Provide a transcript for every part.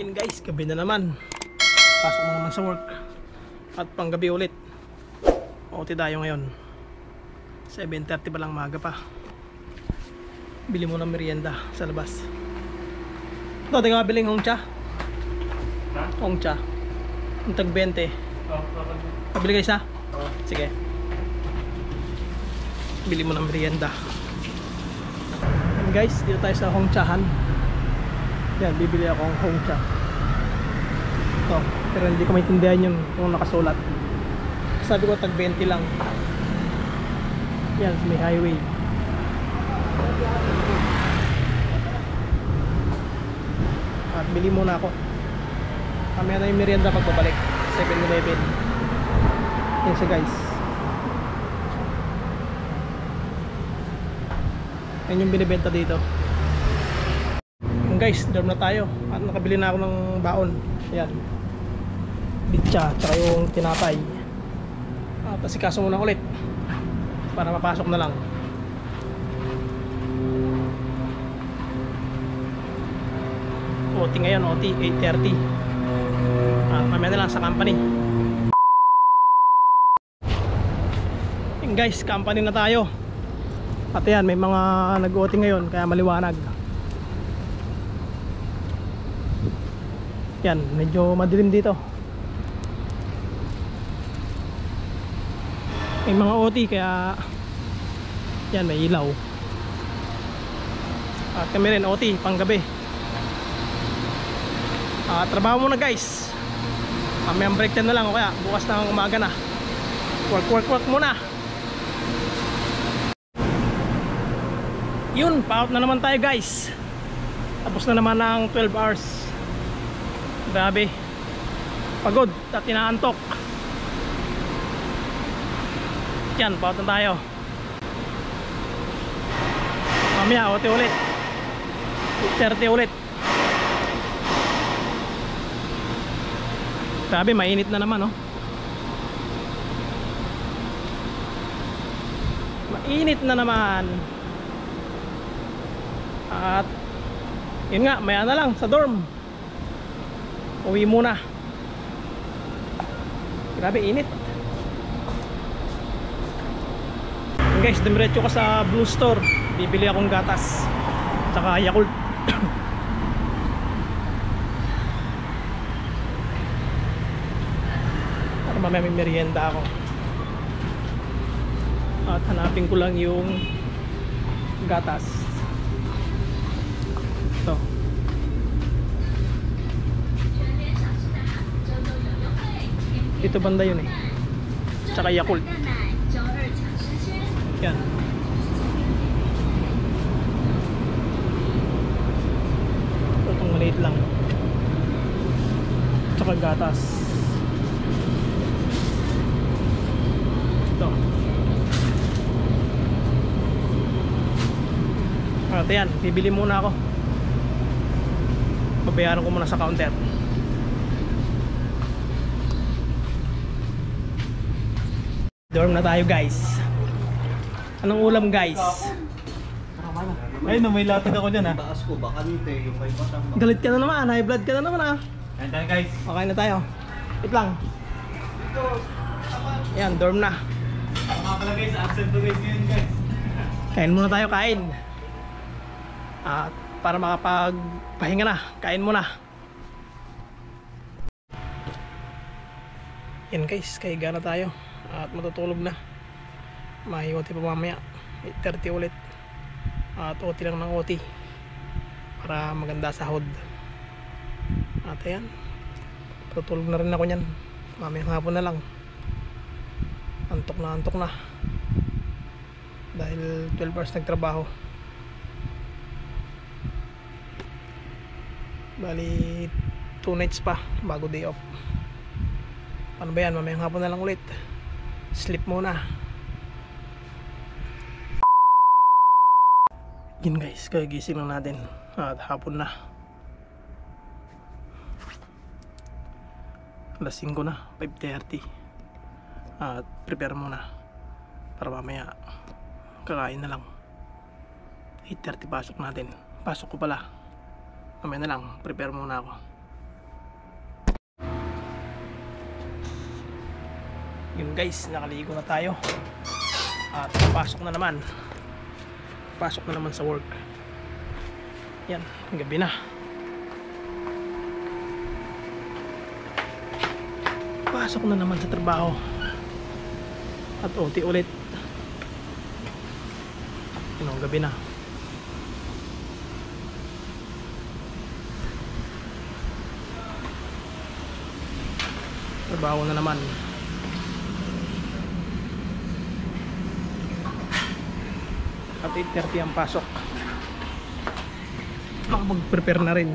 Yun guys, gabi na naman. Pasok na naman sa work. At panggabi ulit. OT tayo ngayon. 7:30 pa lang, maga pa. Bili mo ng merienda sa labas. Ito, tingnan biling hongcha. Hongcha. Yung tag 20. Pabili kayo isa? Sige. Bili mo ng merienda. And guys, dito tayo sa hongchahan. Yan, bibili akong hongcha. Ito, pero hindi ko maintindihan yung nakasulat. Sabi ko tag 20 lang. Yan, may highway. At bili muna ako. Kami na yung merienda pagbabalik. 7-Eleven. Yan siya guys. Yan yung binibenta dito. Yan guys, dorm na tayo. At nakabili na ako ng baon. Yan, bitsa, tsaka yung tinapay. At asikaso muna ulit para mapasok na lang. OT ngayon, OT 8:30. Mamaya na lang sa company. Yan guys, company na tayo. At yan, may mga nag-OT ngayon kaya maliwanag. Yan, medyo madilim dito. May mga OT kaya yan, may ilaw. At kami rin OT panggabi. Trabaho muna guys. May break time na lang o kaya bukas na umaga na. Work muna. Yun, pa-out na naman tayo guys. Tapos na naman ng 12 hours. Grabe, pagod at inaantok. Yan, pa-out na tayo. Mamaya OT ulit 8:30 ulit. Grabe, mainit na naman oh. Mainit na naman. At yun nga, maya na lang sa dorm. Uwi muna. Grabe init. Guys, dumiretso ka sa Blue Store. Bibili akong gatas tsaka Yakult. Para mamaya may merienda ako. At hanapin ko lang yung gatas. Ito. Dito banda yun eh. Tsaka Yakult. Yan. Itong maliit lang. Tsaka gatas. Ito. At yan, bibili muna ako. Babayaran ko muna sa counter. Dorm na tayo guys. Anong ulam guys? Ayun, may latag ako dyan ha. Taas ko, baka dito yung may batang. Galit ka na naman, high blood ka na naman ah. Ayun tayo guys. Okay na tayo. Wait lang. Yan, dorm na. Mga pala guys, absent to guys ngayon guys. Kain muna tayo, kain. At para makapagpahinga na, kain muna. Yan guys, kahiga na tayo. At matutulog na. May OT pa mamaya 8:30 ulit. At OT lang ng OT para maganda sahod. At ayan, tutulog na rin ako nyan. Mamaya hapon na lang. Antok na dahil 12 hours nagtrabaho. Bali 2 nights pa bago day off. Ano ba yan, mamaya hapon na lang ulit. Sleep muna. Yun guys, kagising lang natin. At hapon na. Alas 5 na, 5:30. At prepare muna para mamaya kakain na lang. 8:30 pasok natin. Pasok ko pala. Mamaya na lang, prepare muna ako. Yun guys, nakaligo na tayo. At pasok na naman. Pasok na naman sa work. Yan, gabi na. Pasok na naman sa trabaho. At OT ulit. Yun, gabi na. Trabaho na naman. At 8:30 ang pasok. Makapag-prepare na rin.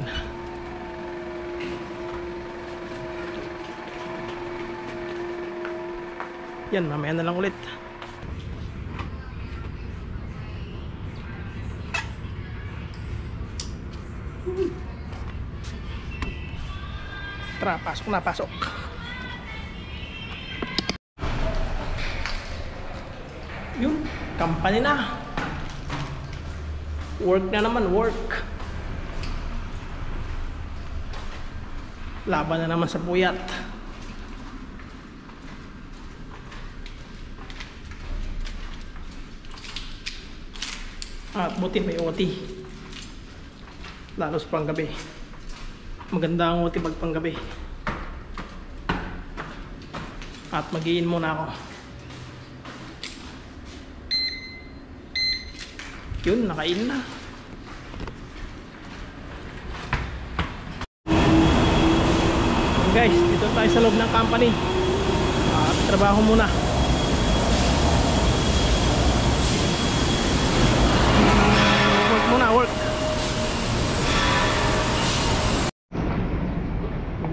Yan, mamaya na lang ulit. Tara, pasok na, pasok. Yun, company na. Work na naman, work. Laban na naman sa puyat. At buti may OT. Lalo sa panggabi. Maganda ang OT pag panggabi. At mag-iin muna ako. Yun, nakain na. Guys, dito tayo sa loob ng company. Trabaho muna. Work muna, work.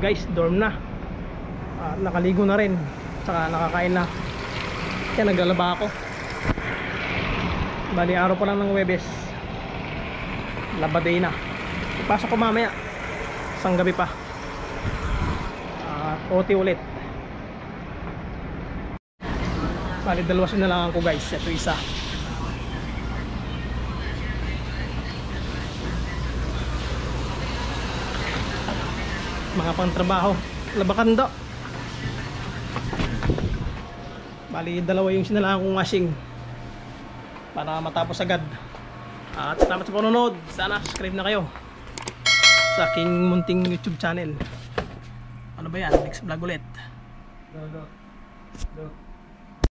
Guys, dorm na. Nakaligo na rin. Saka nakakain na. Kaya naglalaba ako. Bali, araw pa lang ng Webes. Laba day na. Ipasok ko mamaya. Isang gabi pa. OT ulit. Bali, dalawa sinalangan ko guys. Ito isa. Mga pangtrabaho. Labakando. Bali, dalawa yung sinalangan kong washing para matapos agad. At salamat sa panonood. Sana subscribe na kayo sa aking munting YouTube channel. Ano ba yan? Next vlog ulit. Go.